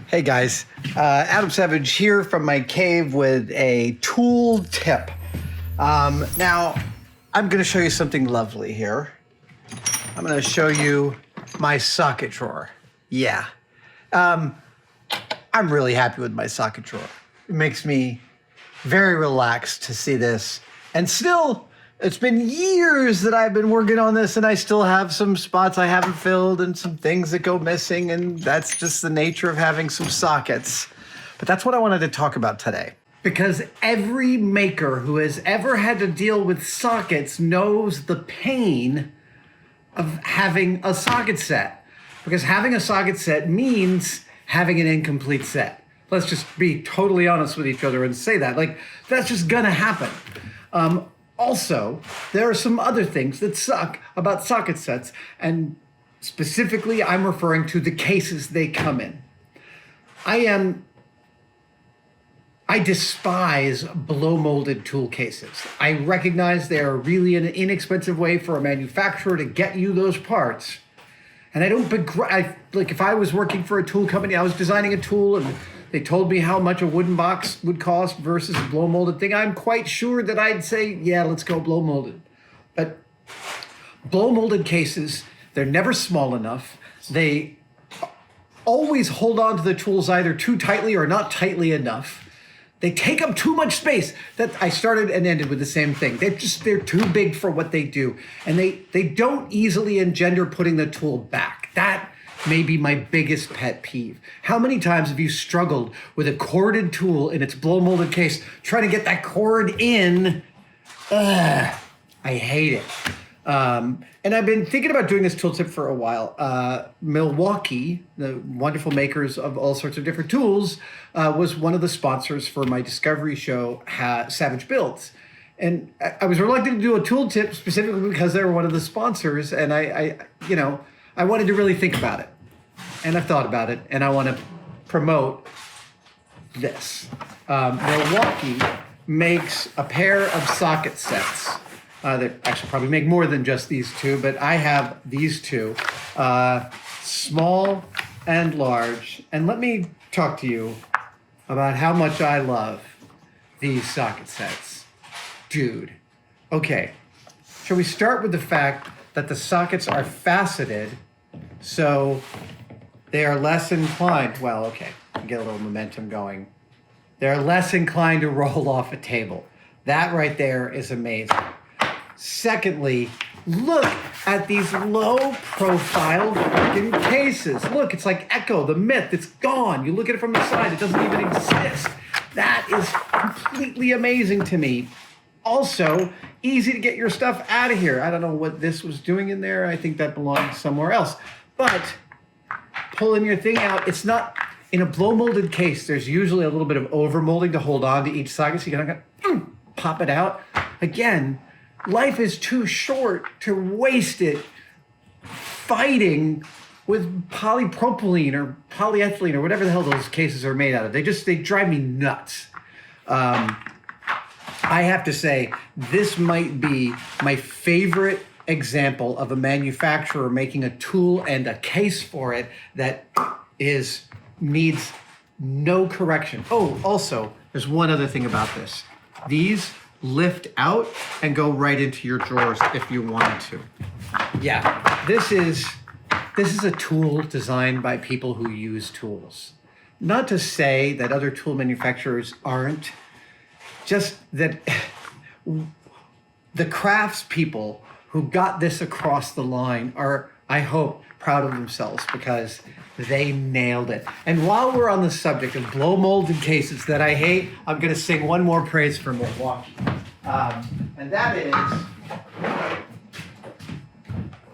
Hey guys, Adam Savage here from my cave with a tool tip. Now, I'm going to show you something lovely here. I'm going to show you my socket drawer. Yeah, I'm really happy with my socket drawer. It makes me very relaxed to see this. And still, it's been years that I've been working on this and I still have some spots I haven't filled and some things that go missing, and that's just the nature of having some sockets. But that's what I wanted to talk about today. Because every maker who has ever had to deal with sockets knows the pain of having a socket set. Because having a socket set means having an incomplete set. Let's just be totally honest with each other and say that. Like, that's just gonna happen. Also, there are some other things that suck about socket sets, and specifically I'm referring to the cases they come in. I despise blow-molded tool cases. I recognize they are really an inexpensive way for a manufacturer to get you those parts. And I don't begrudge, like if I was working for a tool company, I was designing a tool and they told me how much a wooden box would cost versus a blow-molded thing, I'm quite sure that I'd say, yeah, let's go blow-molded. But blow-molded cases, they're never small enough. They always hold on to the tools either too tightly or not tightly enough. They take up too much space. That I started and ended with the same thing. They're too big for what they do. And they don't easily engender putting the tool back. That may be my biggest pet peeve. How many times have you struggled with a corded tool in its blow molded case, trying to get that cord in? I hate it. And I've been thinking about doing this tool tip for a while. Milwaukee, the wonderful makers of all sorts of different tools, was one of the sponsors for my discovery show, Savage Builds. And I was reluctant to do a tool tip specifically because they were one of the sponsors, and I wanted to really think about it. And I've thought about it, and I want to promote this. Milwaukee makes a pair of socket sets. They actually probably make more than just these two, but I have these two, small and large. And let me talk to you about how much I love these socket sets. Dude. Okay, shall we start with the fact that the sockets are faceted, so they are less inclined, well, okay, get a little momentum going. They're less inclined to roll off a table. That right there is amazing. Secondly, look at these low-profile freaking cases. Look, it's like Echo, the myth. It's gone. You look at it from the side, it doesn't even exist. That is completely amazing to me. Also, easy to get your stuff out of here. I don't know what this was doing in there. I think that belongs somewhere else. But pulling your thing out, it's not, in a blow-molded case, there's usually a little bit of over-molding to hold on to each socket, so you're gonna pop it out. Again, life is too short to waste it fighting with polypropylene or polyethylene or whatever the hell those cases are made out of. They drive me nuts. I have to say, this might be my favorite example of a manufacturer making a tool and a case for it that needs no correction. Oh, also, there's one other thing about this. These lift out and go right into your drawers if you wanted to. Yeah, this is a tool designed by people who use tools. Not to say that other tool manufacturers aren't, just that the crafts people who got this across the line are, I hope, proud of themselves because they nailed it. And while we're on the subject of blow molded cases that I hate, I'm going to sing one more praise for Milwaukee. And that is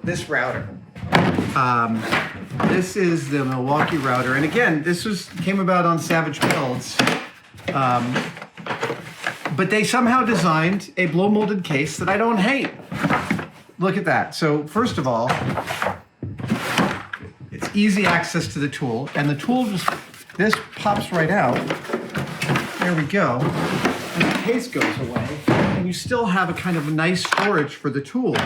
this router. This is the Milwaukee Router. And again, this came about on Savage Builds. But they somehow designed a blow molded case that I don't hate. Look at that. So first of all, it's easy access to the tool, and the tool this pops right out. There we go. And the case goes away, and you still have a kind of nice storage for the tool.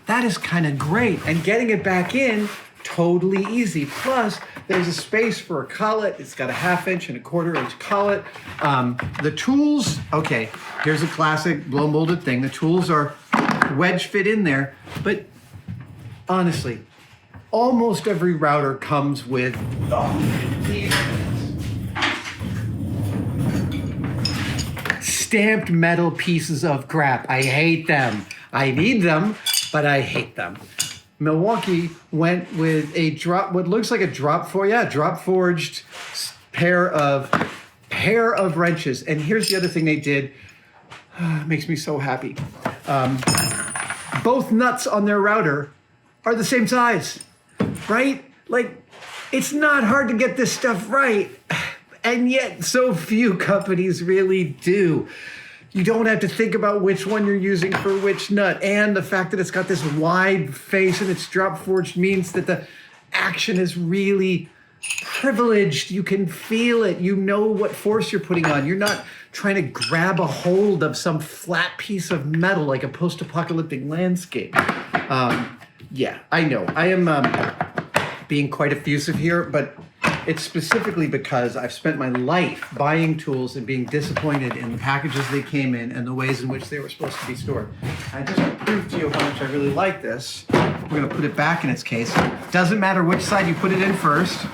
That is kind of great. And getting it back in totally easy. Plus, there's a space for a collet. It's got a 1/2 inch and a 1/4 inch collet. The tools, okay, here's a classic blow molded thing. The tools are wedge fit in there, but honestly, almost every router comes with these stamped metal pieces of crap. I hate them. I need them, but I hate them. Milwaukee went with what looks like a drop forged pair of wrenches. And here's the other thing they did. Makes me so happy. Both nuts on their router are the same size, right? Like, it's not hard to get this stuff right. And yet so few companies really do. You don't have to think about which one you're using for which nut. And the fact that it's got this wide face and it's drop forged means that the action is really privileged. You can feel it. You know what force you're putting on. You're not trying to grab a hold of some flat piece of metal like a post-apocalyptic landscape. Yeah, I know. I am being quite effusive here, but it's specifically because I've spent my life buying tools and being disappointed in the packages they came in and the ways in which they were supposed to be stored. I just want to prove to you how much I really like this. We're going to put it back in its case. Doesn't matter which side you put it in first.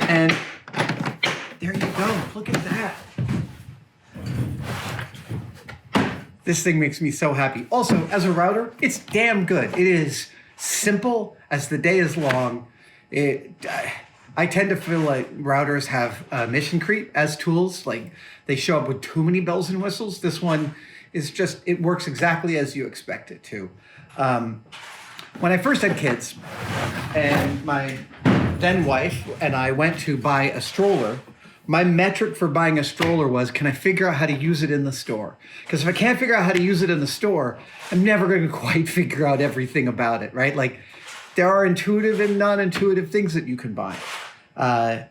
And there you go. Look at that. This thing makes me so happy. Also, as a router, it's damn good. It is simple as the day is long. I tend to feel like routers have mission creep as tools. Like, they show up with too many bells and whistles. This one is just, it works exactly as you expect it to. When I first had kids and my then wife and I went to buy a stroller, my metric for buying a stroller was, can I figure out how to use it in the store? Because if I can't figure out how to use it in the store, I'm never going to quite figure out everything about it, right? Like, there are intuitive and non-intuitive things that you can buy. I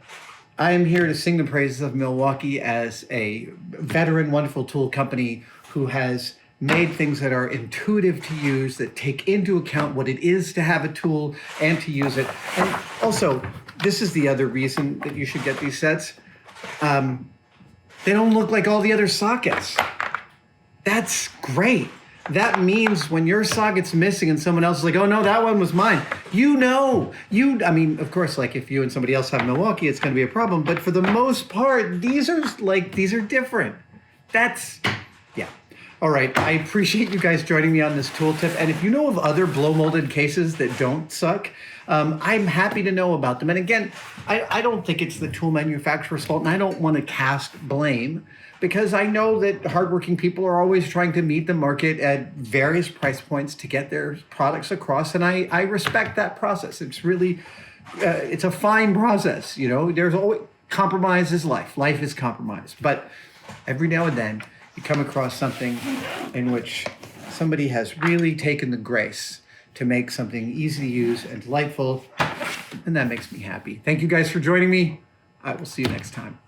am here to sing the praises of Milwaukee as a veteran, wonderful tool company who has made things that are intuitive to use, that take into account what it is to have a tool and to use it. And also, this is the other reason that you should get these sets. They don't look like all the other sockets. That's great. That means when your socket's missing and someone else is like, oh no, that one was mine. I mean, of course, like if you and somebody else have Milwaukee, it's going to be a problem. But for the most part, these are different. Yeah. All right. I appreciate you guys joining me on this tool tip. And if you know of other blow molded cases that don't suck, I'm happy to know about them. And again, I don't think it's the tool manufacturer's fault, and I don't want to cast blame, because I know that hardworking people are always trying to meet the market at various price points to get their products across, and I respect that process. It's really, it's a fine process, you know. There's always, compromise is life. Life is compromise. But every now and then, you come across something in which somebody has really taken the grace to make something easy to use and delightful, and that makes me happy. Thank you guys for joining me. I will see you next time.